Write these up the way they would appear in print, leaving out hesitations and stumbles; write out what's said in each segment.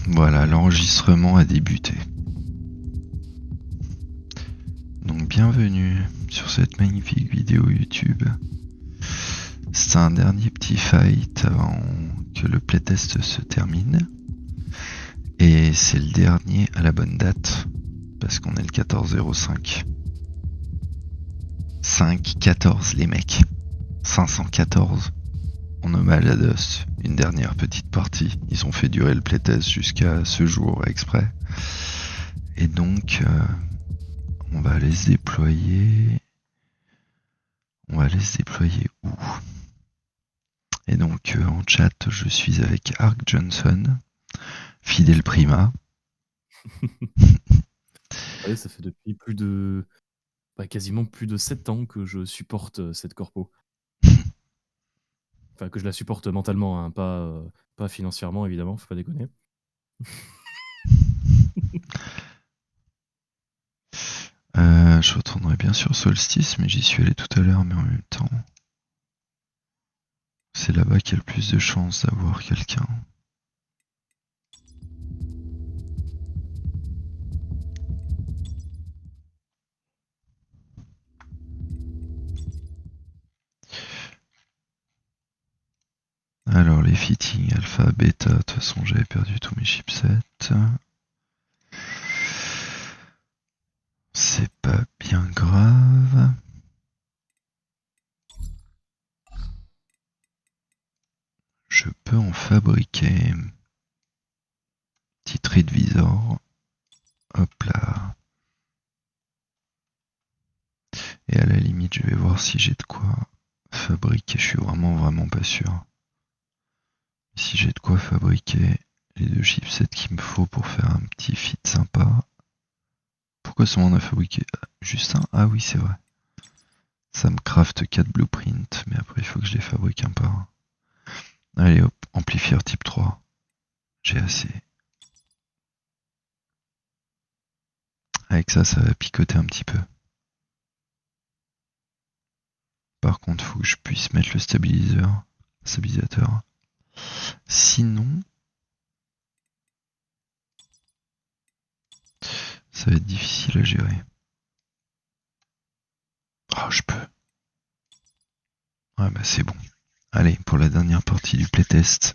Voilà, l'enregistrement a débuté. Donc bienvenue sur cette magnifique vidéo YouTube. C'est un dernier petit fight avant que le playtest se termine. Et c'est le dernier à la bonne date, parce qu'on est le 14-05. 5-14 les mecs. 514. En hommage à Dust, une dernière petite partie. Ils ont fait durer le playtest jusqu'à ce jour exprès. Et donc, on va aller se déployer. On va aller se déployer où? Et donc, en chat, je suis avec Ark Johnson, Fidel Prima. Ouais, ça fait depuis quasiment plus de 7 ans que je supporte cette corpo. Enfin, que je la supporte mentalement, hein, pas financièrement, évidemment, faut pas déconner. Je retournerai bien sur Solstice, mais j'y suis allé tout à l'heure, mais en même temps, c'est là-bas qu'il y a le plus de chances d'avoir quelqu'un. Alors les fittings alpha, bêta, de toute façon j'avais perdu tous mes chipsets. C'est pas bien grave. Je peux en fabriquer. Petit TreadVisor. Hop là. Et à la limite, je vais voir si j'ai de quoi fabriquer. Je suis vraiment pas sûr. Si j'ai de quoi fabriquer les deux chipsets qu'il me faut pour faire un petit fit sympa. Pourquoi ça m'en a fabriqué juste un? Ah oui, c'est vrai. Ça me craft 4 blueprints, mais après il faut que je les fabrique un par un. Allez hop, amplifieur type 3. J'ai assez. Avec ça, ça va picoter un petit peu. Par contre, il faut que je puisse mettre le stabilisateur. Sinon, ça va être difficile à gérer. Oh, je peux. Ouais, bah c'est bon. Allez, pour la dernière partie du playtest.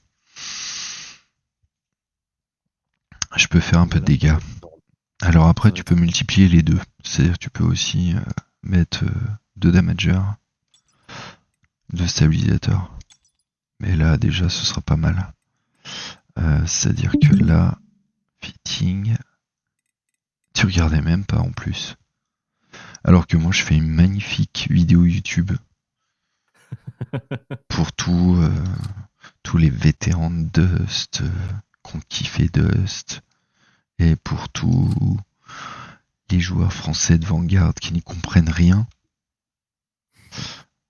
Je peux faire un peu de dégâts. Alors après, tu peux multiplier les deux. C'est-à-dire tu peux aussi mettre 2 damagers, 2 stabilisateurs. Mais là, déjà, ce sera pas mal. C'est-à-dire que là, fitting, tu regardais même pas en plus. Alors que moi, je fais une magnifique vidéo YouTube pour tous les vétérans de Dust qui ont kiffé Dust, et pour tous les joueurs français de Vanguard qui n'y comprennent rien.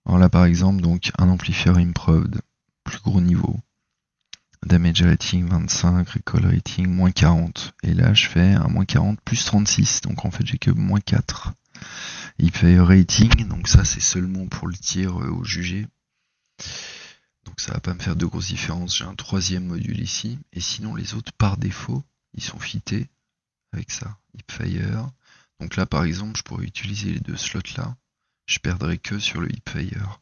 Alors là, par exemple, donc un amplifieur improved, plus gros niveau. Damage rating 25, recoil rating moins 40. Et là, je fais un moins 40 plus 36. Donc en fait, j'ai que moins 4. Hipfire rating, donc ça, c'est seulement pour le tir au jugé. Donc ça va pas me faire de grosses différences. J'ai un 3e module ici. Et sinon, les autres, par défaut, ils sont fités avec ça. Hipfire. Donc là, par exemple, je pourrais utiliser les 2 slots là. Je perdrai que sur le hipfire.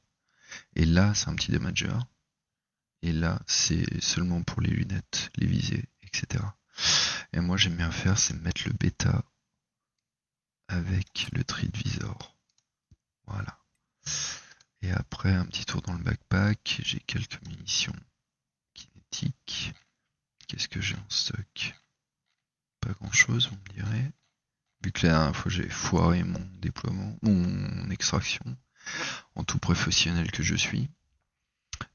Et là, c'est un petit damager. Et là, c'est seulement pour les lunettes, les visées, etc. Et moi, j'aime bien faire, c'est mettre le bêta avec le TreadVisor. Voilà. Et après, un petit tour dans le backpack. J'ai quelques munitions kinétiques. Qu'est-ce que j'ai en stock? Pas grand-chose, vous me direz. Vu que la dernière fois, j'ai foiré mon déploiement, mon extraction, en tout professionnel que je suis.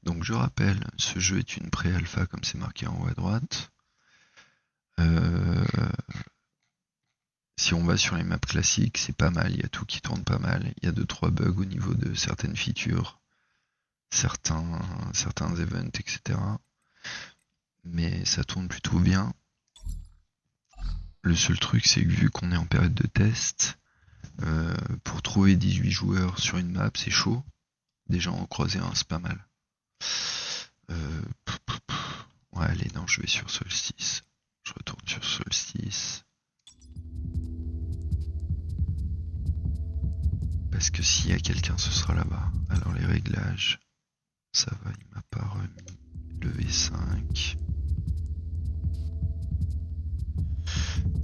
Donc je rappelle, ce jeu est une pré-alpha comme c'est marqué en haut à droite. Si on va sur les maps classiques, c'est pas mal, il y a tout qui tourne pas mal. Il y a 2-3 bugs au niveau de certaines features, certains events, etc. Mais ça tourne plutôt bien. Le seul truc, c'est que vu qu'on est en période de test, pour trouver 18 joueurs sur une map, c'est chaud. Déjà en croiser un, c'est pas mal. Ouais, allez, non, je vais sur Solstice. Je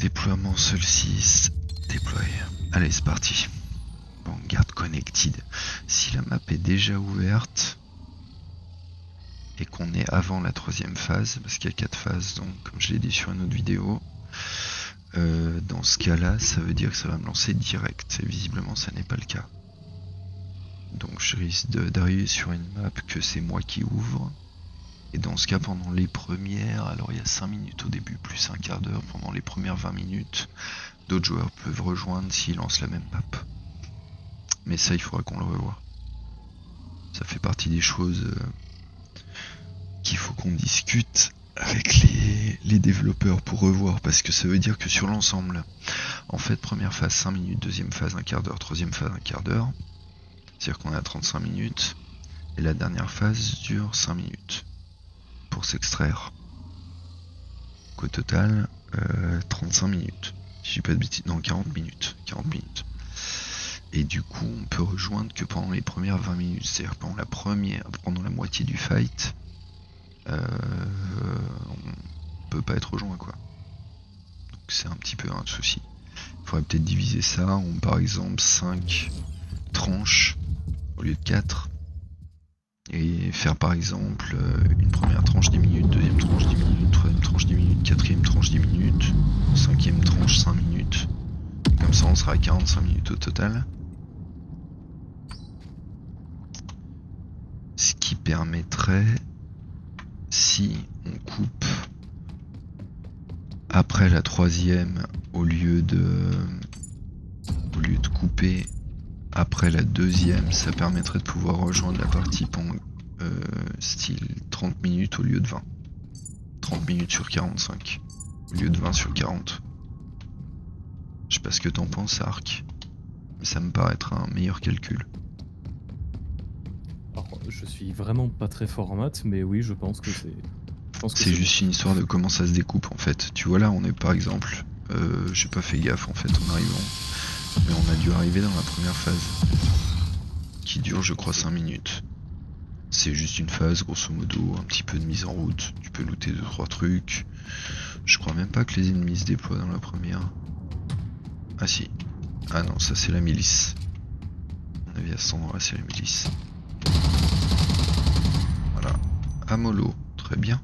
Déploiement Sol 6, déploie. Allez, c'est parti. Bon, garde connected. Si la map est déjà ouverte et qu'on est avant la 3ème phase, parce qu'il y a 4 phases, donc comme je l'ai dit sur une autre vidéo, dans ce cas-là, ça veut dire que ça va me lancer direct. Et visiblement, ça n'est pas le cas. Donc je risque d'arriver sur une map que c'est moi qui ouvre. Et dans ce cas, pendant les premières, alors il y a 5 minutes au début, plus un quart d'heure, pendant les premières 20 minutes, d'autres joueurs peuvent rejoindre s'ils lancent la même map. Mais ça, il faudra qu'on le revoie. Ça fait partie des choses qu'il faut qu'on discute avec les développeurs pour revoir, parce que ça veut dire que sur l'ensemble, en fait, première phase 5 minutes, deuxième phase un quart d'heure, troisième phase un quart d'heure, c'est-à-dire qu'on est à 35 minutes, et la dernière phase dure 5 minutes pour s'extraire. Donc au total, 35 minutes, si je dis pas de bêtises, non 40 minutes. Et du coup, on peut rejoindre que pendant les premières 20 minutes, c'est-à-dire pendant la moitié du fight, on peut pas être rejoint, quoi. Donc c'est un petit peu un souci. Il faudrait peut-être diviser ça en par exemple 5 tranches au lieu de 4. Et faire par exemple une première tranche 10 minutes, deuxième tranche 10 minutes, troisième tranche 10 minutes, quatrième tranche 10 minutes, cinquième tranche 5 minutes. Comme ça on sera à 45 minutes au total. Ce qui permettrait, si on coupe après la troisième au lieu de couper après la deuxième, ça permettrait de pouvoir rejoindre la partie pendant style 30 minutes au lieu de 20. 30 minutes sur 45 au lieu de 20 sur 40. Je sais pas ce que t'en penses, Arc, mais ça me paraît être un meilleur calcul. Alors, je suis vraiment pas très fort en maths, mais oui, je pense que c'est... C'est juste une histoire de comment ça se découpe en fait. Tu vois là, on est par exemple, j'ai pas fait gaffe en fait en arrivant, mais on a dû arriver dans la première phase, qui dure je crois 5 minutes. C'est juste une phase grosso modo, un petit peu de mise en route, tu peux looter 2-3 trucs. Je crois même pas que les ennemis se déploient dans la première. Ah si. Ah non, ça c'est la milice. On avait à cet endroit, c'est la milice. Voilà. Amolo, très bien.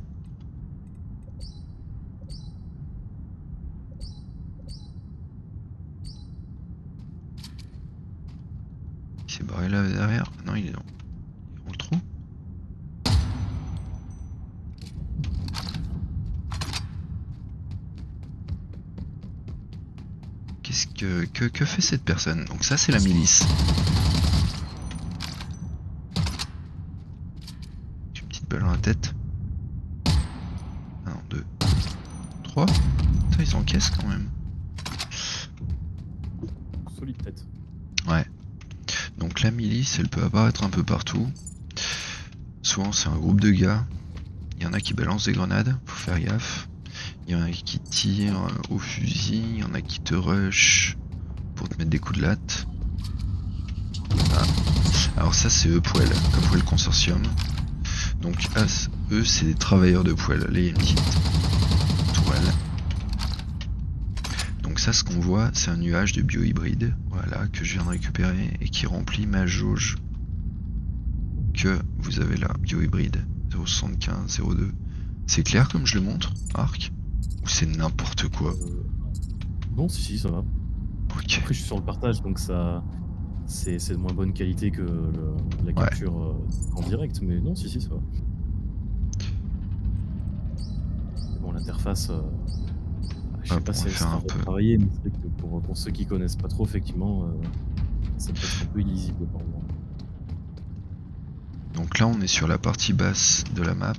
Il s'est barré là derrière. Non, il est dans le trou. Qu'est-ce que fait cette personne? Donc ça c'est la milice. Une petite balle dans la tête. 1, 2, 3. Putain, ils encaissent quand même. Solide tête. Ouais. Donc la milice, elle peut apparaître un peu partout. Souvent c'est un groupe de gars. Il y en a qui balancent des grenades, faut faire gaffe. Il y en a qui tirent au fusil, il y en a qui te rush pour te mettre des coups de latte. Ah. Alors ça c'est Epoel, Epoel Consortium. Donc eux c'est des travailleurs de Epoel. Là il y a une petite tourelle. Donc ça ce qu'on voit c'est un nuage de biohybride, voilà, que je viens de récupérer et qui remplit ma jauge que vous avez là, biohybride 0,75, 0,2. C'est clair comme je le montre, Arc? Ou c'est n'importe quoi? Non, si, ça va. Ok. Après, je suis sur le partage, donc ça, c'est de moins bonne qualité que la capture en direct, mais non, si, ça va. Bon, l'interface, je sais pas si elle sera retravaillée, mais c'est vrai que pour ceux qui connaissent pas trop, effectivement, ça peut être un peu illisible par moment. Donc là, on est sur la partie basse de la map,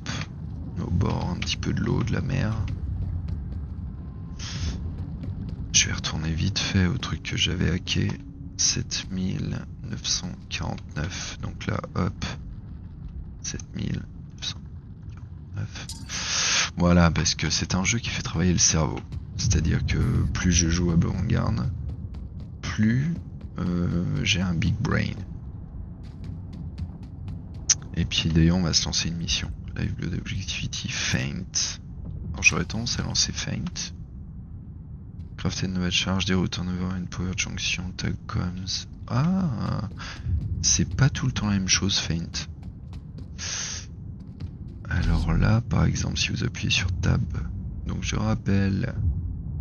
au bord un petit peu de l'eau, de la mer. Je vais retourner vite fait au truc que j'avais hacké, 7949, donc là hop, 7949. Voilà, parce que c'est un jeu qui fait travailler le cerveau, c'est à dire que plus je joue à Bloodborne, plus j'ai un big brain. Et puis d'ailleurs on va se lancer une mission, Live Blood Objectivity Feint. Alors j'aurais tendance à lancer Feint. Crafter une nouvelle charge, des routes en over, une power junction, tag comms. Ah, c'est pas tout le temps la même chose, Feint. Alors là, par exemple, si vous appuyez sur Tab, donc je rappelle,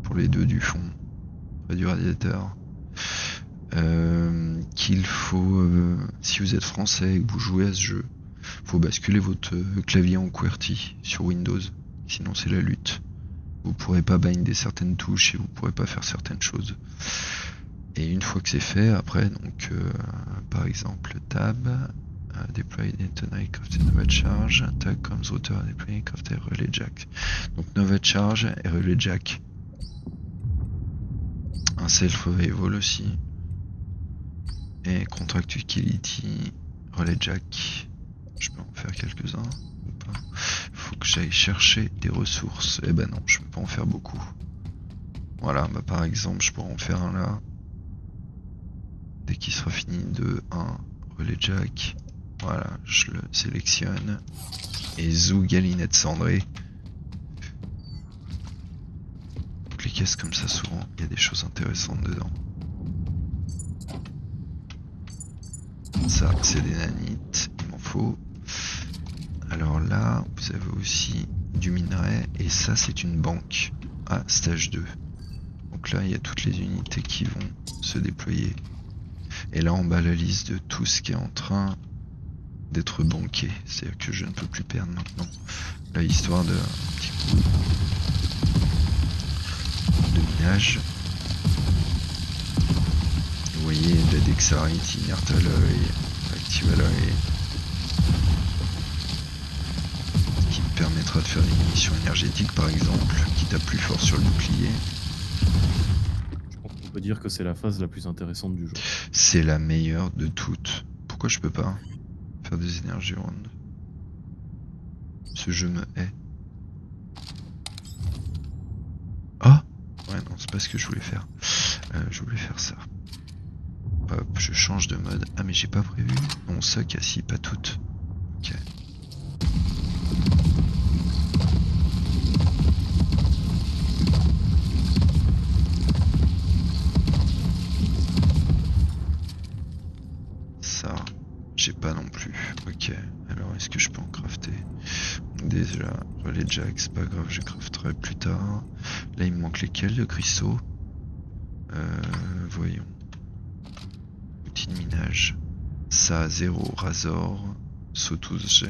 pour les deux du fond, près du radiateur, qu'il faut, si vous êtes français et que vous jouez à ce jeu, faut basculer votre clavier en QWERTY sur Windows, sinon c'est la lutte. Vous pourrez pas binder certaines touches et vous pourrez pas faire certaines choses. Et une fois que c'est fait, après, donc, par exemple, Tab, deploy tonight, crafter nouvelle charge, tag comes router, deploy, crafter relay jack. Donc nouvelle charge et relay jack. Un self revival aussi. Et contract utility, relay jack. Je peux en faire quelques-uns ou pas. Faut que j'aille chercher des ressources. Eh ben non, je peux pas en faire beaucoup. Voilà, bah par exemple, je pourrais en faire un là. Dès qu'il sera fini de 1 relais jack. Voilà, je le sélectionne. Et zou galinette cendrée. Donc les caisses comme ça, souvent, il y a des choses intéressantes dedans. Ça, c'est des nanites, il m'en faut. Alors là, vous avez aussi du minerai. Et ça, c'est une banque. Ah, stage 2. Donc là, il y a toutes les unités qui vont se déployer. Et là, en bas, la liste de tout ce qui est en train d'être banqué. C'est-à-dire que je ne peux plus perdre maintenant. Là, histoire de un petit coup de minage. Vous voyez, la Dexarite inerte à l'œil, active à l'œil. Qui me permettra de faire des munitions énergétiques, par exemple, qui tape plus fort sur le bouclier. Je pense qu'on peut dire que c'est la phase la plus intéressante du jeu. C'est la meilleure de toutes. Pourquoi je peux pas faire des énergies round? Ce jeu me hait. Ah, ouais, non, c'est pas ce que je voulais faire. Je voulais faire ça. Hop, je change de mode. Ah, mais j'ai pas prévu. Non, ça, Cassie, pas toutes. Ok. Ça, j'ai pas non plus. Ok. Alors, est-ce que je peux en crafter? Déjà, relais jack, c'est pas grave, je crafterai plus tard. Là, il me manque lesquels de cristaux? Voyons. Outil de minage. Ça, 0, Razor, Sautus G.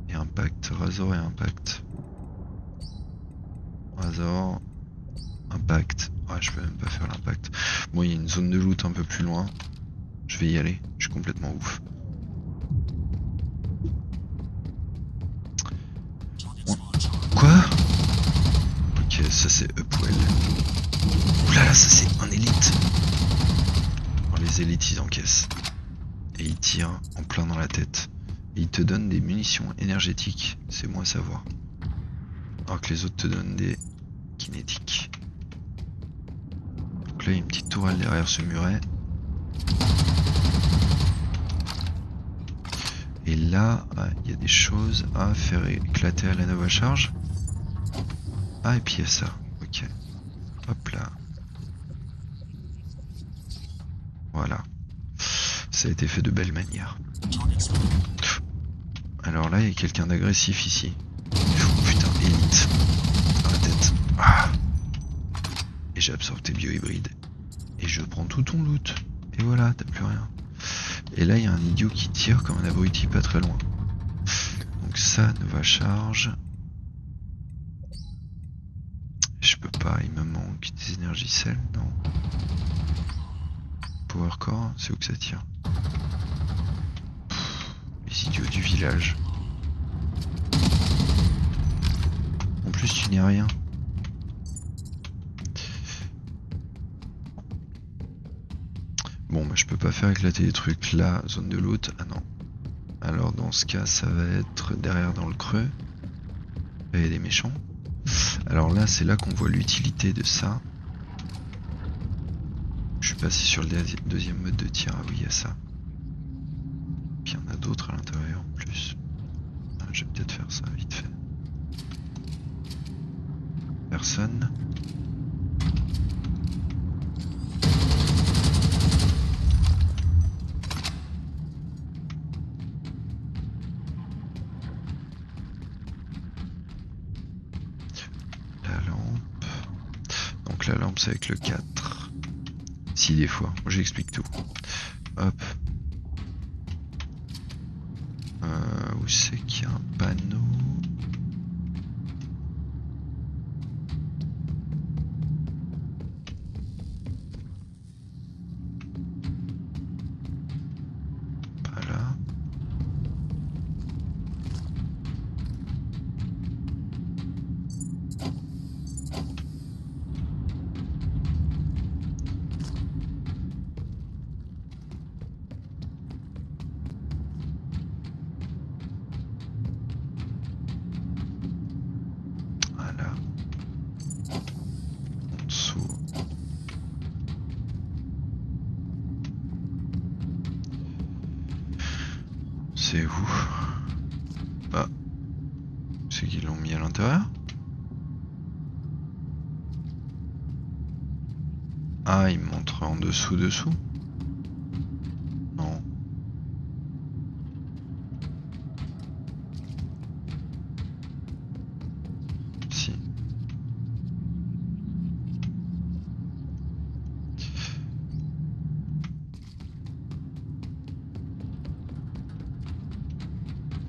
Et Impact, Razor et Impact. Razor, Impact. Ah, je peux même pas faire l'impact. Bon, il y a une zone de loot un peu plus loin. Je vais y aller, je suis complètement ouf. Quoi? Ok, ça c'est Upwell. Oulala, ça c'est un élite. Bon, les élites ils encaissent. Et ils tirent en plein dans la tête. Et ils te donnent des munitions énergétiques, c'est moi à savoir. Alors que les autres te donnent des kinétiques. Donc là il y a une petite tourelle derrière ce muret. Et là, il y a des choses à faire éclater à la nova charge. Ah, et puis il y a ça. Ok. Hop là. Voilà. Ça a été fait de belle manière. Alors là, il y a quelqu'un d'agressif ici. Putain, élite. Dans la tête. Ah. Et j'ai absorbé tes biohybrides. Et je prends tout ton loot. Et voilà, t'as plus rien. Et là, il y a un idiot qui tire comme un abruti pas très loin. Donc ça, nova charge. Je peux pas, il me manque des énergies cell, non. Power core, c'est où que ça tire? Les idiots du village. En plus, tu n'es rien. Bon, bah, je peux pas faire éclater les trucs là, zone de loot. Ah non. Alors, dans ce cas, ça va être derrière dans le creux. Il y a des méchants. Alors là, c'est là qu'on voit l'utilité de ça. Je suis passé sur le deuxième mode de tir. Ah oui, il y a ça. Puis il y en a d'autres à l'intérieur en plus. Ah, je vais peut-être faire ça vite fait. Personne. la lampe c'est avec le 4. Si des fois, j'explique tout. Hop. Où c'est qu'il y a un panneau? Pas là. C'est où? Ah. C'est qu'ils l'ont mis à l'intérieur? Ah, il me montre en dessous. Non. Si.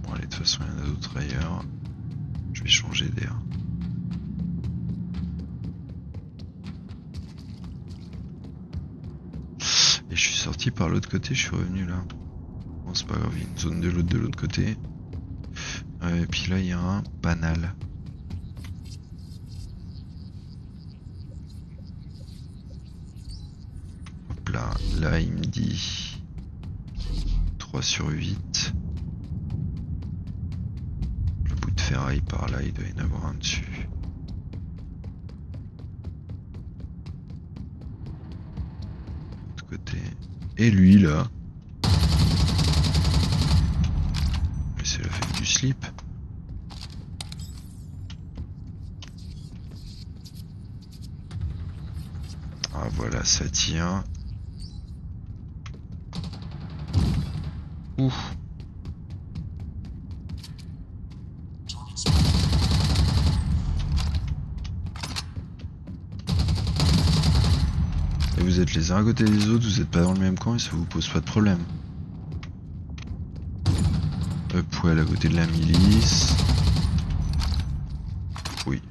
Bon allez, de toute façon il y en a d'autres ailleurs. Je vais changer d'air. Et je suis sorti par l'autre côté, je suis revenu là. Bon c'est pas grave, il y a une zone de l'autre côté. Et puis là il y a un banal. Hop là, là il me dit 3/8. Le bout de ferraille par là, il doit y en avoir un dessus. De l'autre côté. Et lui là. Mais c'est la fête du slip. Ah voilà, ça tient. Ouf. Et vous êtes les uns à côté des autres, vous êtes pas dans le même camp et ça vous pose pas de problème. Poêle à côté de la milice. Oui.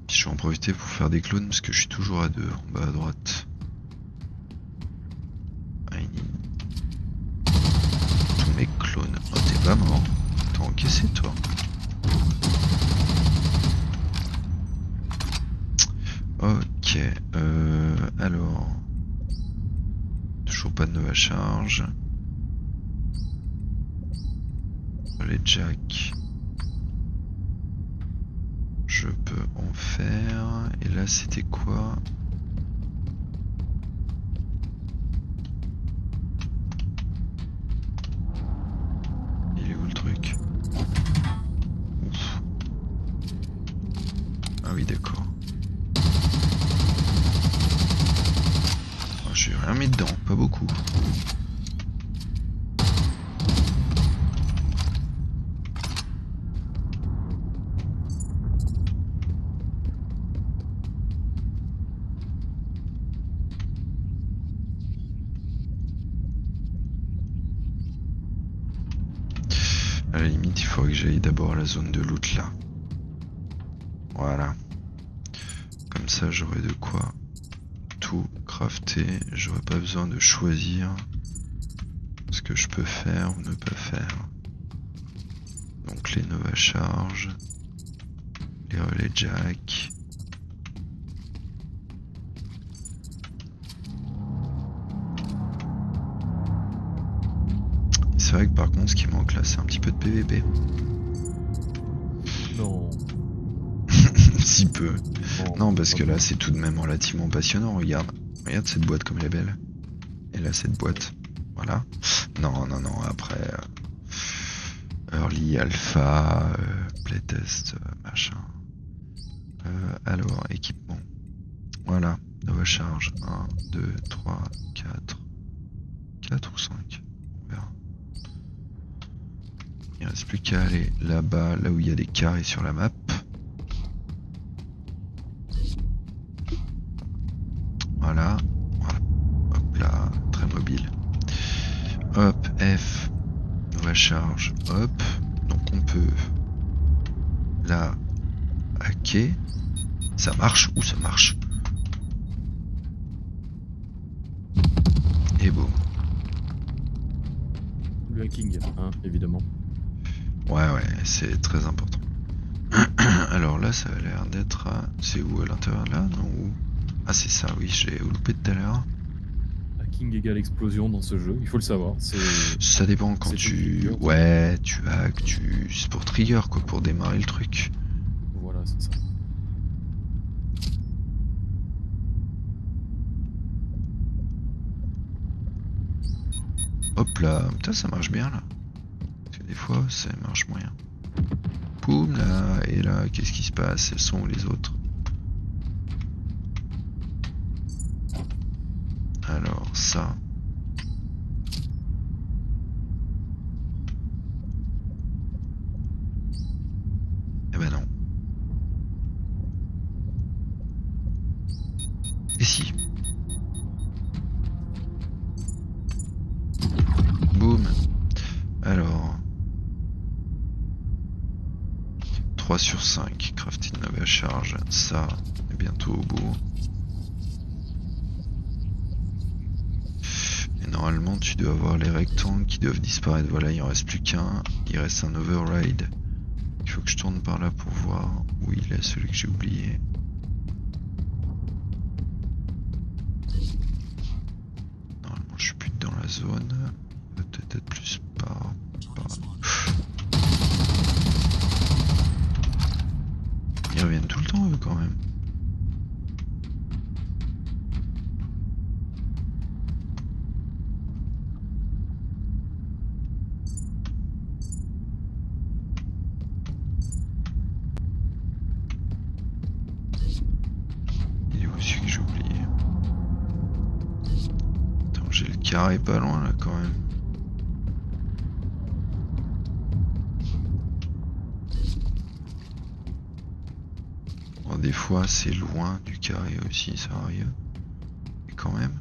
Puis je vais en profiter pour faire des clones parce que je suis toujours à 2 en bas à droite. Tous mes clones. Oh t'es pas mort. T'as encaissé toi. Ok. Alors. Toujours pas de Nova charge. Les jacks. Je peux en faire. Et là c'était quoi? Il est où le truc? Ouf. Ah oui d'accord. Oh, j'ai rien mis dedans, pas beaucoup. À la limite, il faudrait que j'aille d'abord à la zone de loot là. Voilà. Comme ça, j'aurai de quoi tout crafter. J'aurai pas besoin de choisir ce que je peux faire ou ne pas faire. Donc les Nova Charge, les relais jack. C'est vrai que par contre ce qui manque là c'est un petit peu de PVP. Non. Si peu. Bon, non parce que là c'est tout de même relativement passionnant. Regarde cette boîte comme elle est belle. Et là cette boîte. Voilà. Non après Early Alpha, Playtest, machin. Alors équipement. Voilà. Nova charge. 1, 2, 3, 4. 4 ou 5. On verra. Il ne reste plus qu'à aller là-bas, là où il y a des carrés sur la map. Voilà. Voilà. Hop là, très mobile. Hop, F, nouvelle charge, hop. Donc on peut là hacker. Ça marche ou ça marche. Et boum. Le hacking, hein, évidemment. Ouais, c'est très important. Alors là, ça a l'air d'être... C'est où à l'intérieur là? Non, où? Ah, c'est ça, oui, je l'ai loupé tout à l'heure. Hacking égale explosion dans ce jeu, il faut le savoir. Ça dépend quand tu... Ouais, tu hack, c'est pour trigger, quoi, pour démarrer le truc. Voilà, c'est ça. Hop là, putain, ça marche bien là. Parce que des fois, ça marche moyen. Poum là, et là, qu'est-ce qui se passe? Elles sont où les autres? Alors, ça. Eh ben non. Et si? Boum. Alors. 3 sur 5. Crafter une nouvelle charge. Ça est bientôt au bout. Et normalement, tu dois avoir les rectangles qui doivent disparaître. Voilà, il en reste plus qu'un. Il reste un override. Il faut que je tourne par là pour voir où il est, celui que j'ai oublié. Normalement, je suis plus dans la zone. Peut-être être plus par... Ils reviennent tout le temps, eux, quand même. Il est où celui que j'ai oublié? Attends, j'ai le carré pas loin, là, quand même. Bon, des fois, c'est loin du carré aussi, ça arrive. Et quand même.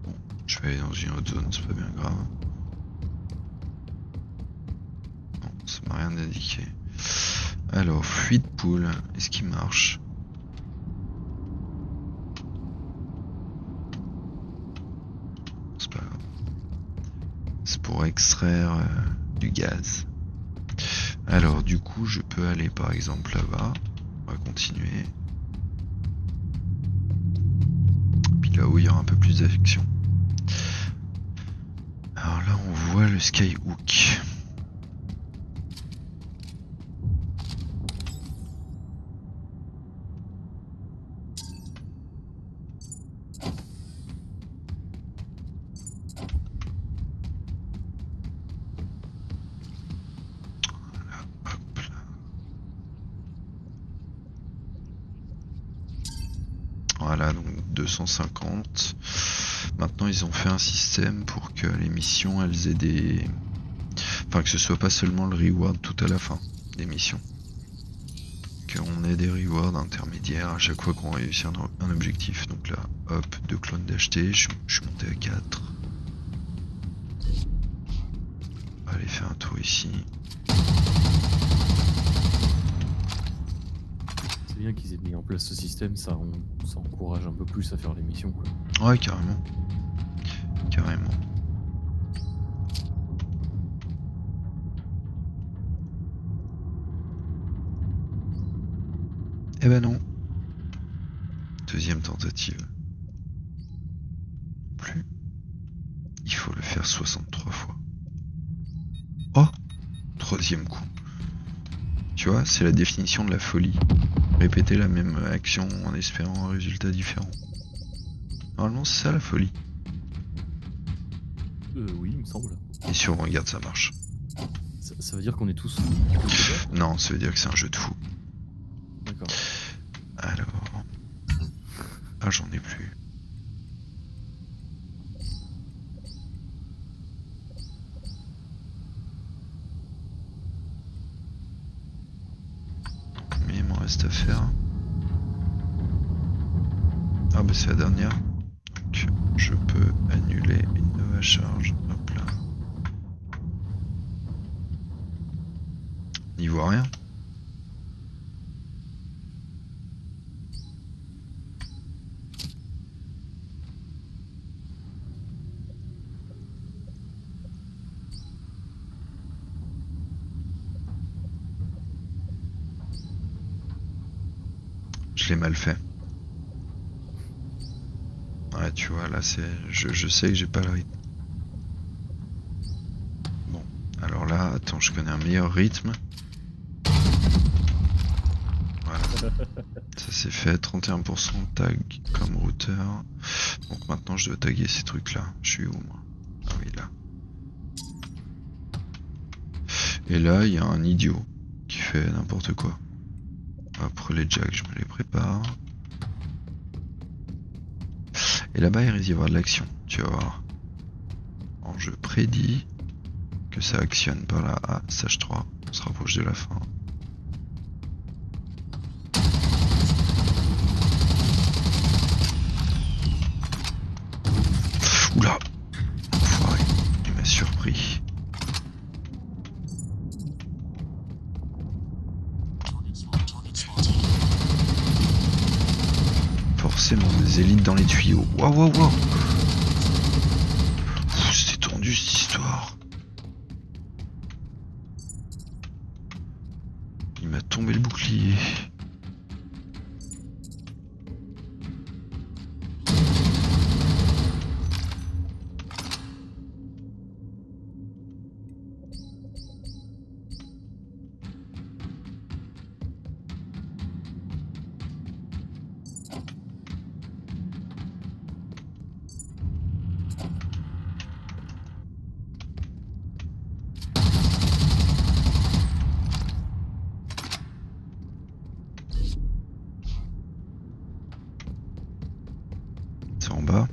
Bon, je vais aller dans une autre zone, c'est pas bien grave. Non, ça m'a rien indiqué. Alors, fluid pool, est-ce qu'il marche? C'est pas grave. C'est pour extraire du gaz. Alors, du coup, je peux aller par exemple là-bas. On va continuer. Puis là-haut, il y aura un peu plus d'action. Alors là, on voit le skyhook. Voilà, donc 250. Maintenant, ils ont fait un système pour que les missions, elles aient des... Enfin, que ce soit pas seulement le reward tout à la fin des missions. Qu'on ait des rewards intermédiaires à chaque fois qu'on réussit un objectif. Donc là, hop, 2 clones d'acheter, je suis monté à 4. Allez, faire un tour ici. C'est bien qu'ils aient mis en place ce système, ça encourage un peu plus à faire les missions, quoi. Ouais, carrément. Carrément. Eh ben non. Deuxième tentative. Plus. Il faut le faire 63 fois. Oh! Troisième coup. Tu vois, c'est la définition de la folie. Répéter la même action en espérant un résultat différent. Normalement, c'est ça la folie. Oui, il me semble. Et sur regarde, ça marche. Ça veut dire qu'on est tous fous? Non, ça veut dire que c'est un jeu de fou. D'accord. Alors... Ah, j'en ai plus. reste à faire. Ah bah c'est la dernière. Donc je peux annuler une nouvelle charge. Hop là. N'y voit rien. Je l'ai mal fait. Ouais, tu vois, là, c'est, je sais que j'ai pas le rythme. Bon, alors là, attends, je connais un meilleur rythme. Voilà. Ça c'est fait, 31% tag comme routeur. Donc maintenant, je dois taguer ces trucs-là. Je suis où, moi? Ah oui, là. Et là, il y a un idiot qui fait n'importe quoi. Après les jacks, je me les prépare. Et là-bas, il risque d'y avoir de l'action, tu vas voir. Alors, je prédis que ça actionne par là. Ah, sage 3, on se rapproche de la fin. Oula! Enfoiré, il m'a surpris. Forcément des élites dans les tuyaux. Waouh waouh waouh! C'était tendu cette histoire. Il m'a tombé le bouclier. C'est en bas.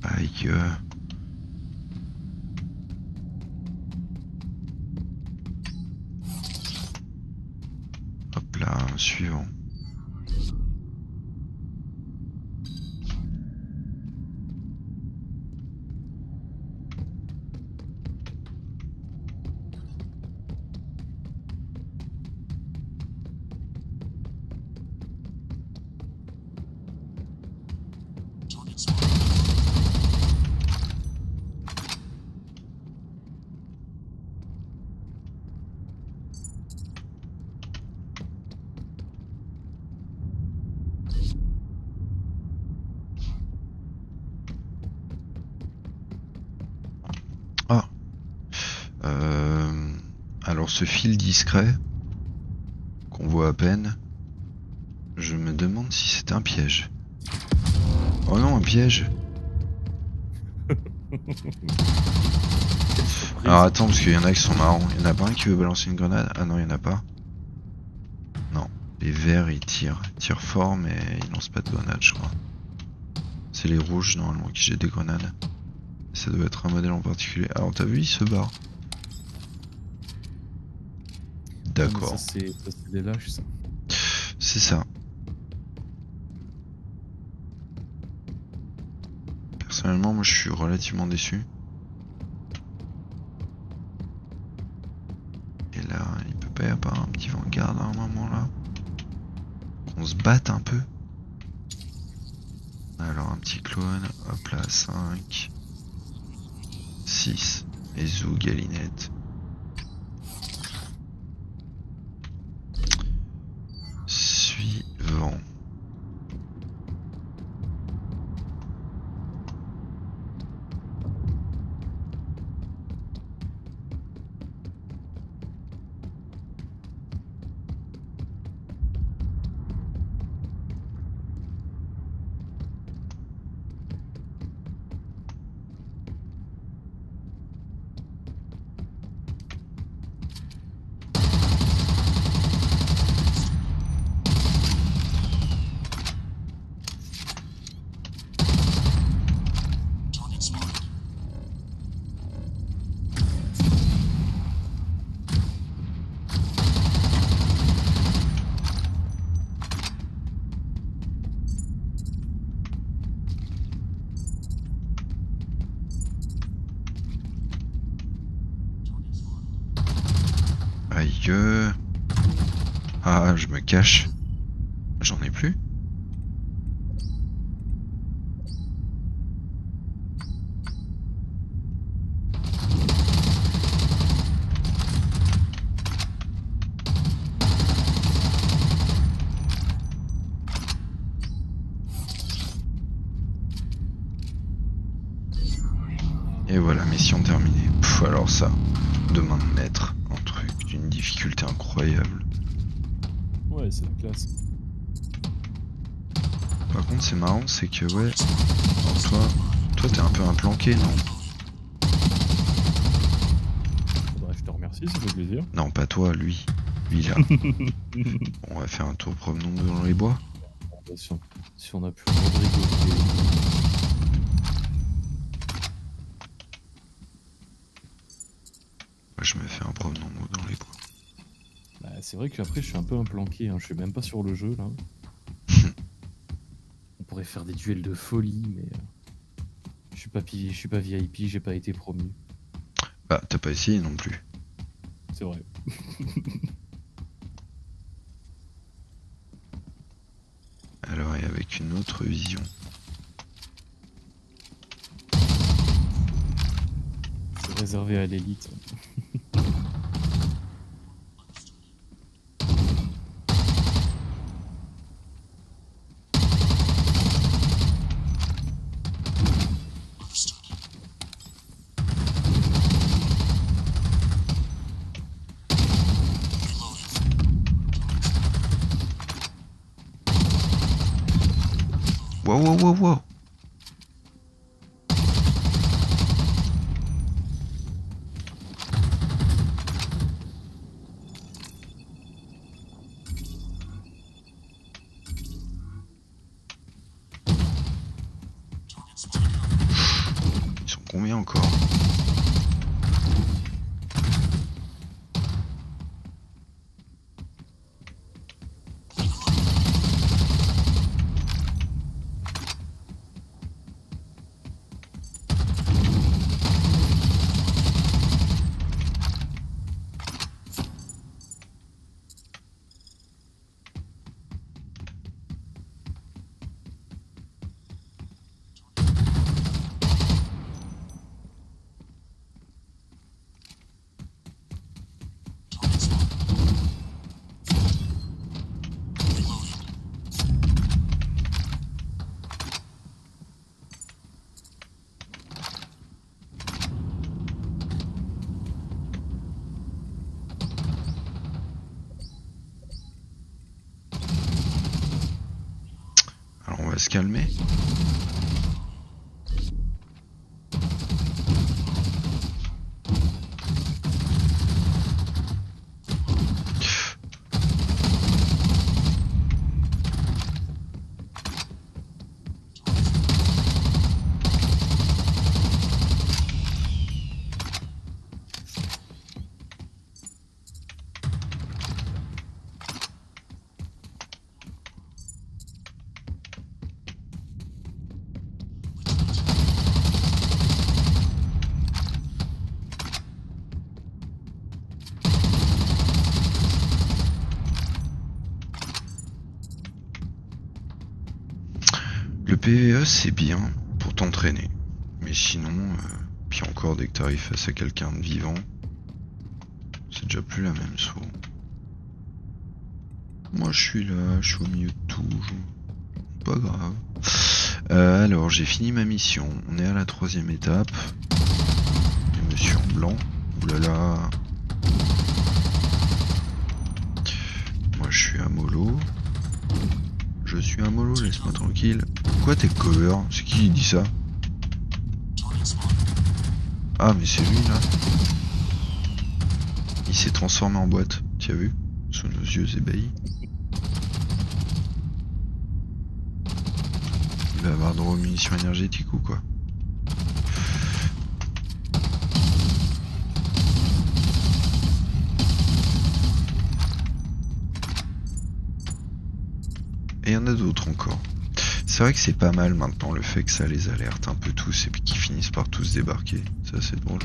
Aïe. Hop là, suivant. Ah. Alors ce fil discret qu'on voit à peine, je me demande si c'est un piège. Oh non, un piège. Alors attends, parce qu'il y en a qui sont marrants. Il y en a pas un qui veut balancer une grenade? Ah non, il y en a pas. Non, les verts ils tirent fort mais ils lancent pas de grenade, je crois. C'est les rouges normalement qui jettent des grenades. Ça doit être un modèle en particulier. Alors t'as vu, il se barre. D'accord. Ça c'est des lâches ça. C'est ça. Personnellement, moi je suis relativement déçu. Et là, il peut pas y avoir un petit Vanguard à un moment là. Qu'on se batte un peu. Alors un petit clone, hop là, 5, 6, et Zou, Galinette. Suivant. que... Ah, je me cache. J'en ai plus. Et voilà, mission terminée. Pff, alors ça, de main de maître, un truc d'une difficulté incroyable. Ouais, c'est la classe. Par contre, c'est marrant, c'est que ouais, alors toi t'es un peu un planqué, non? Bah, je te remercie, ça fait plaisir. Non, pas toi, lui. Lui là. On va faire un tour, promenons-nous dans les bois. Si on a pu rigoler. Je me fais un promenons-nous dans les bois. Bah, c'est vrai qu'après je suis un peu un planqué, hein. Je suis même pas sur le jeu là. On pourrait faire des duels de folie, mais je suis pas VIP, j'ai pas été promu. Bah t'as pas essayé non plus. C'est vrai. Alors et avec une autre vision. C'est réservé à l'élite. Wow. Ils sont combien encore? Alors on va se calmer. Le PvE c'est bien pour t'entraîner, mais sinon, puis encore dès que t'arrives face à quelqu'un de vivant, c'est déjà plus la même souvent. Moi je suis là, je suis au milieu de tout, pas grave. Alors j'ai fini ma mission, on est à la 3e étape. Et monsieur en blanc, oulala. Moi je suis à mollo. Je suis un mollo, laisse-moi tranquille. Pourquoi t'es cover? C'est qui dit ça? Ah mais c'est lui là. Il s'est transformé en boîte, tu as vu? Sous nos yeux ébahis. Il va avoir droit aux munitions énergétiques ou quoi? Et il y en a d'autres encore. C'est vrai que c'est pas mal maintenant le fait que ça les alerte un peu tous et puis qu'ils finissent par tous débarquer. Ça c'est drôle.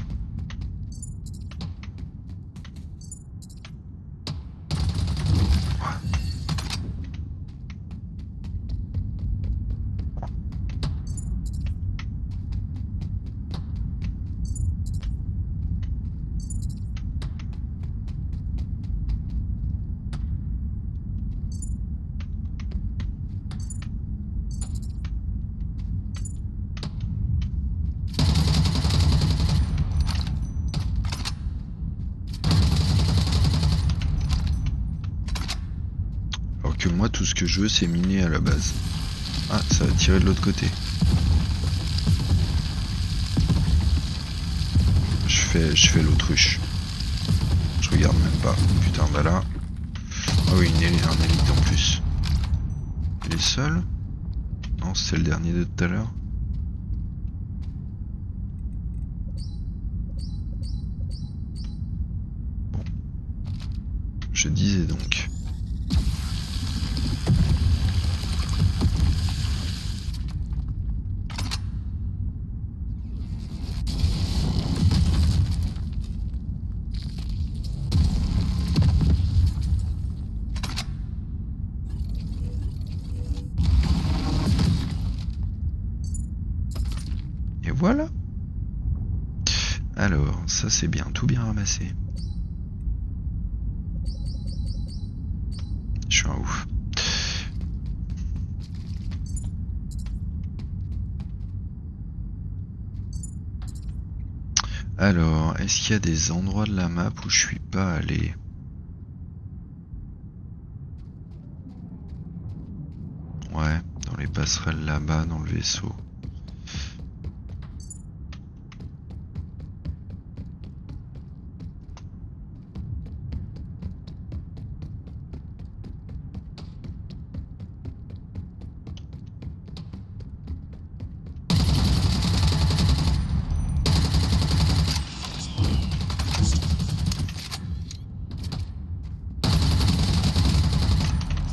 que moi tout ce que je veux c'est miner à la base. Ah, ça va tirer de l'autre côté. Je fais l'autruche. Je regarde même pas. Putain, bah là. Ah oui, un élite en plus. Il est seul? Non, c'est le dernier de tout à l'heure. Bon. Je disais donc. Voilà. Alors, ça c'est bien, tout bien ramassé. Je suis un ouf. Alors, est-ce qu'il y a des endroits de la map où je suis pas allé? Ouais, dans les passerelles là-bas, dans le vaisseau.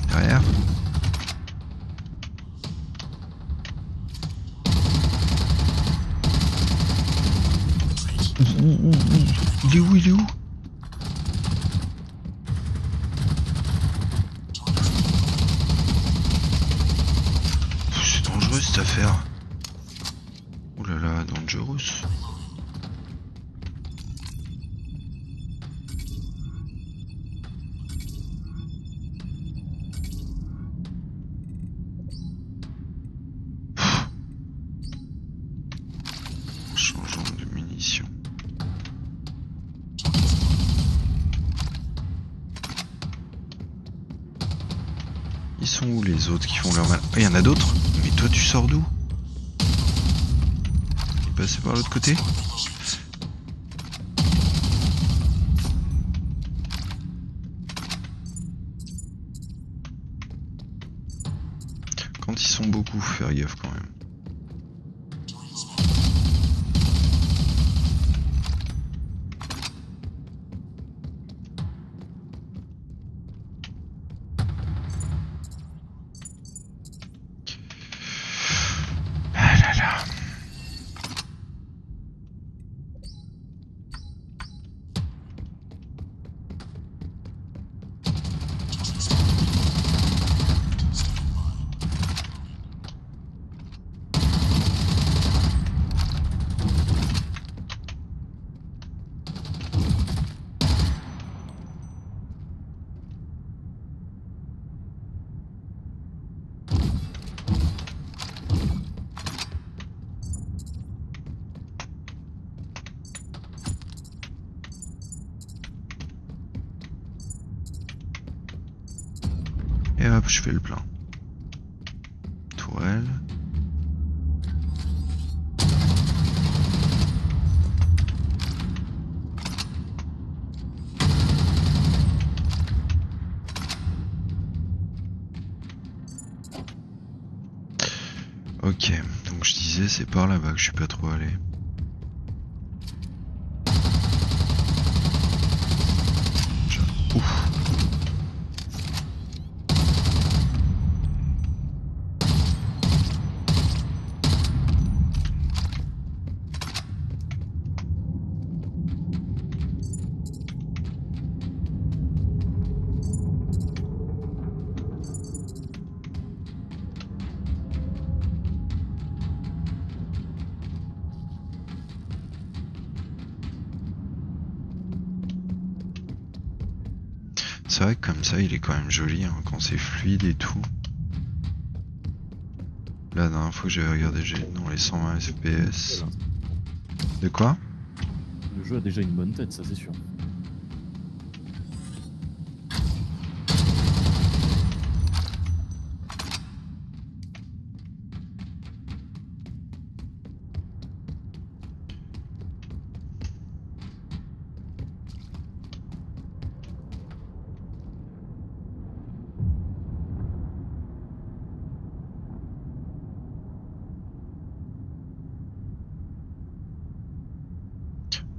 Derrière. Il est où? Il est où? C'est dangereux cette affaire. Ouh là là, dangerous. Changeons de munitions. Ils sont où les autres qui font leur mal? Ah, il y en a d'autres? Mais toi tu sors d'où? Il est passé par l'autre côté? Quand ils sont beaucoup, faut faire gaffe quand même. Et hop, je fais le plein. Tourelle. Ok, donc je disais c'est par là-bas que je suis pas trop allé. Ouf. C'est vrai que comme ça il est quand même joli hein, quand c'est fluide et tout. La dernière fois que j'avais regardé j'ai dans les 120 FPS. De quoi? Le jeu a déjà une bonne tête, ça c'est sûr.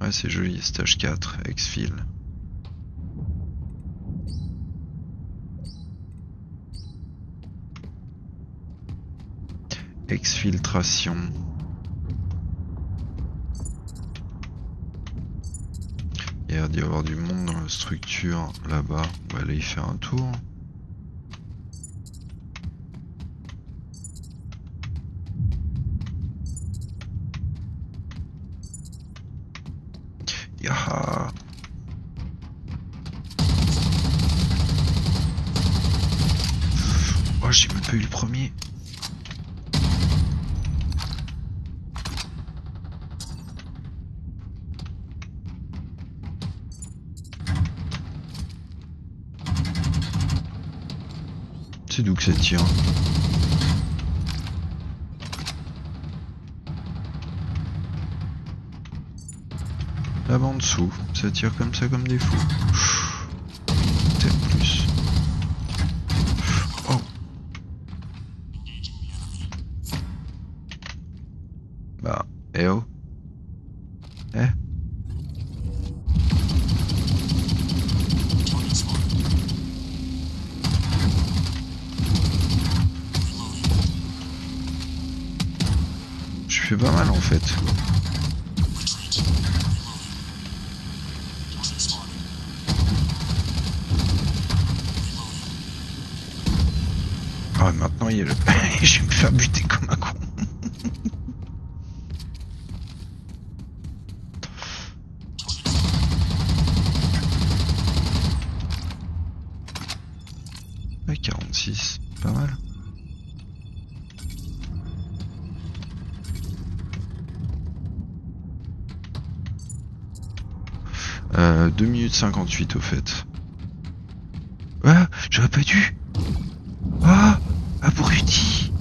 Ouais, c'est joli, stage 4, exfil. Exfiltration. Il y a l'air d'y avoir du monde dans la structure là-bas. On va aller y faire un tour. Yaha! Oh, j'ai même pas eu le premier. C'est d'où que ça tire? Là-bas en dessous, ça tire comme ça comme des fous. Peut-être plus. Oh! Bah, eh oh! Eh? Je fais pas mal en fait. Ah, maintenant il y a le... Je vais me faire buter comme un con. Ouais, 46, pas mal. Euh, 2 minutes 58 au fait. Ah, j'aurais pas dû. Ah, abruti.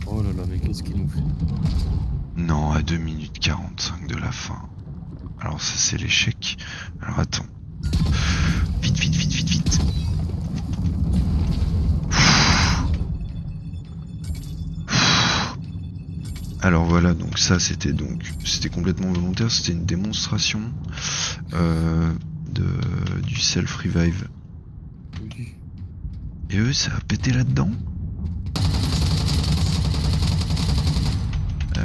Oh là là, mais qu'est-ce qu'il nous fait? Non, à 2 minutes 45 de la fin. Alors ça c'est l'échec. Alors attends. Vite, vite, vite, vite, vite. Alors voilà, donc ça c'était complètement volontaire, c'était une démonstration du self-revive. Oui. Et eux, ça a pété là-dedans? Ah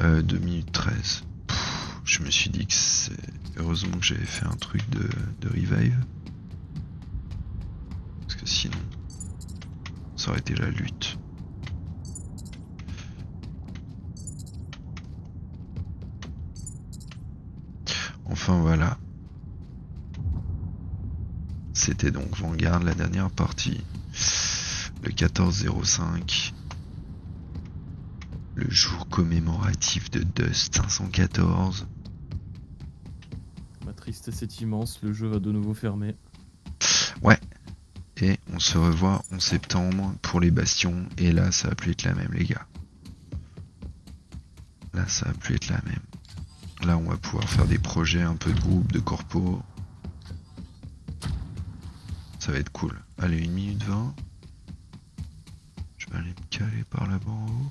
ouais. 2 minutes 13. Je me suis dit que c'est... Heureusement que j'avais fait un truc de revive. Parce que sinon... ça aurait été la lutte. Enfin voilà. C'était donc Vanguard, la dernière partie. Le 14-05. Le jour commémoratif de Dust 514. Ma tristesse est immense, le jeu va de nouveau fermer. Ouais. Et on se revoit en septembre pour les bastions. Et là, ça va plus être la même, les gars. Là, ça va plus être la même. Là, on va pouvoir faire des projets un peu de groupe, de corpo. Ça va être cool. Allez, 1 minute 20. Je vais aller me caler par là-bas en haut.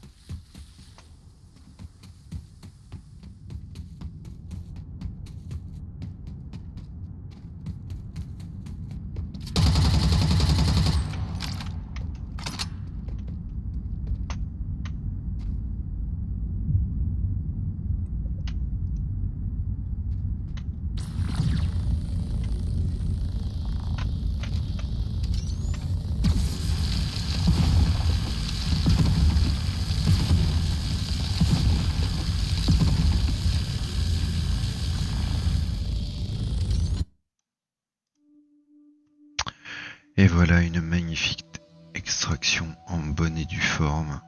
Et voilà une magnifique extraction en bonne et due forme.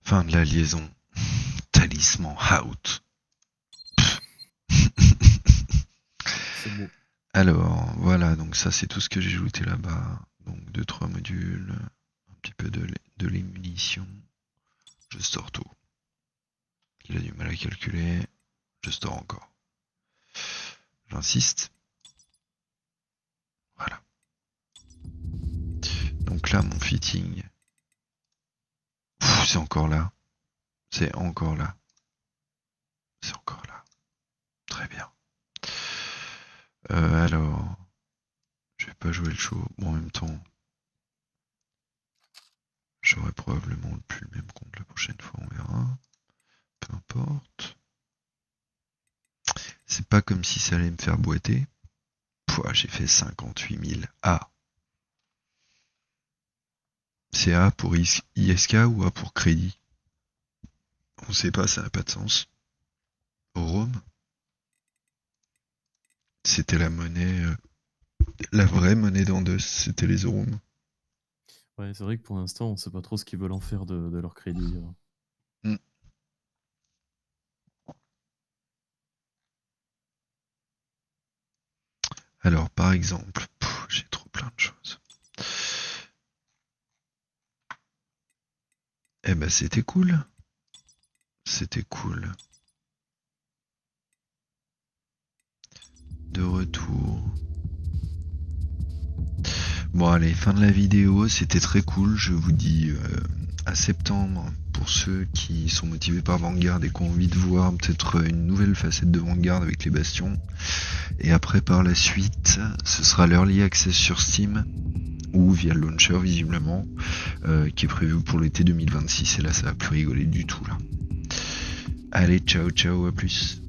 Fin de la liaison. Talisman out. C'est beau. Alors voilà, donc ça c'est tout ce que j'ai ajouté là-bas. Donc 2-3 modules, un petit peu de les munitions. Je sors tout. Il a du mal à calculer. Je store encore. J'insiste. Voilà. Donc là, mon fitting. C'est encore là. C'est encore là. C'est encore là. Très bien. Alors, je vais pas jouer le show. Bon, en même temps, j'aurai probablement plus le même compte la prochaine fois, on verra. Peu importe. C'est pas comme si ça allait me faire boiter. Pouah, j'ai fait 58 000 A. C'est A pour ISK ou A pour crédit? On sait pas, ça n'a pas de sens. Rome, c'était la monnaie, la vraie monnaie d'Andos, c'était les euros. Ouais, c'est vrai que pour l'instant, on sait pas trop ce qu'ils veulent en faire de leur crédit. Alors, par exemple, j'ai trop plein de choses. Eh ben, c'était cool. C'était cool. De retour. Bon, allez, fin de la vidéo. C'était très cool. Je vous dis à septembre pour ceux qui sont motivés par Vanguard et qui ont envie de voir peut-être une nouvelle facette de Vanguard avec les bastions. Et après, par la suite, ce sera l'Early Access sur Steam ou via le launcher visiblement, qui est prévu pour l'été 2026. Et là, ça va plus rigoler du tout là. Allez, ciao, ciao, à plus.